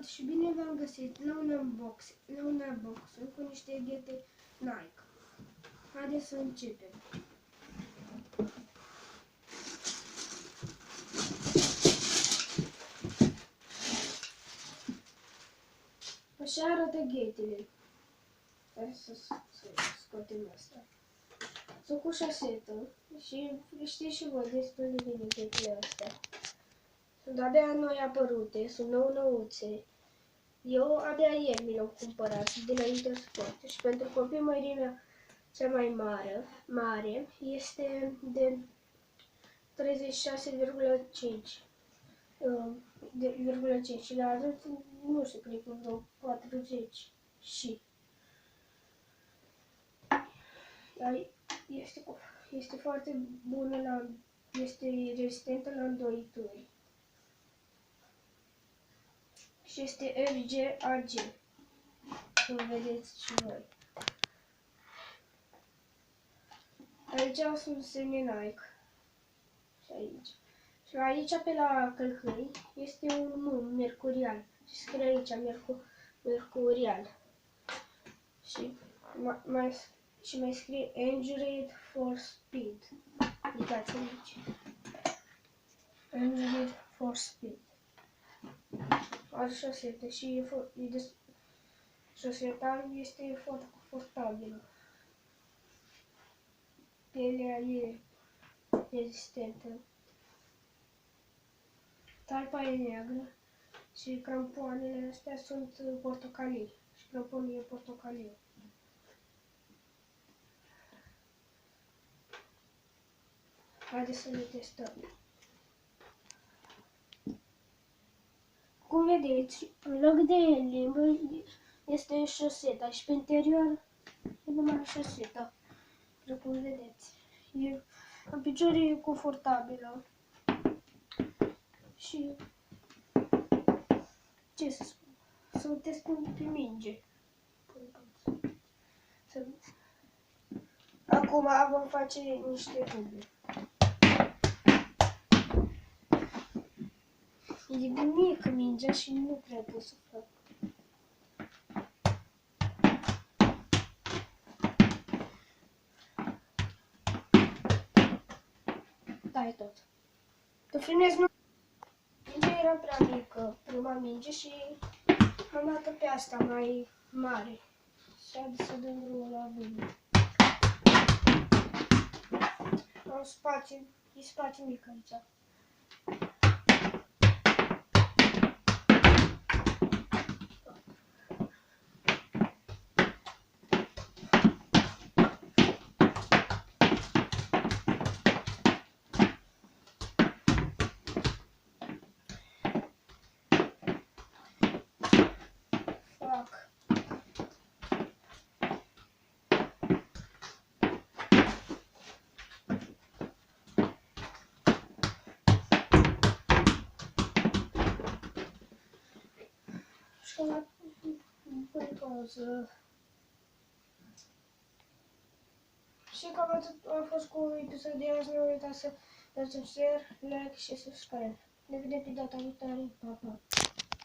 Salut și bine v-am găsit la un unboxing cu niște ghete Nike. Haideți să începem. Așa arată ghetele. Hai să scoatem asta. Sunt cu șasetă și știți și voi destul de bine ghetele astea. Sunt abia noi apărute, sunt nou-nouțe. Eu abia ieri mi l-am cumpărat de la Intersport și pentru copii mărimea cea mai mare este de 36,5 și la adulți nu știu, cred că vreo 40 și. Dar este foarte bună, este rezistentă la îndoituri. Și este FG-AG, cum vedeți și voi. Aici sunt semne Nike. Și aici. Și aici pe la călcâi este un nume mercurial. Și scrie aici mercurial. Și mai scrie Engineered for Speed. Uitați aici. Engineered for Speed. Are șosete și șoseta este foarte confortabilă. Pielea e rezistentă. Talpa e neagră și crampoanele astea sunt portocalii. Și cramponul e portocaliu. Haideți să le testăm. Cum vedeți, în loc de limbă este șoseta și pe interior e numai șoseta. Cum vedeți, în picioare e confortabilă. Și ce să spun, să o testăm pe minge. Acum vom face niște rube. E de mică mingea și nu prea pot să fac. Dai tot. Te filmez, nu? Mingea era prea mică, prima minge, și am dat pe asta mai mare. Și haideți să dăm drumul la vânt. Am spațiu, e spațiu mic aici. Și la pauză. Și cam atât a fost cu episodul de azi. Nu uitați să dați un share, like și subscribe. Ne vedem pe data viitoare. Pa, pa!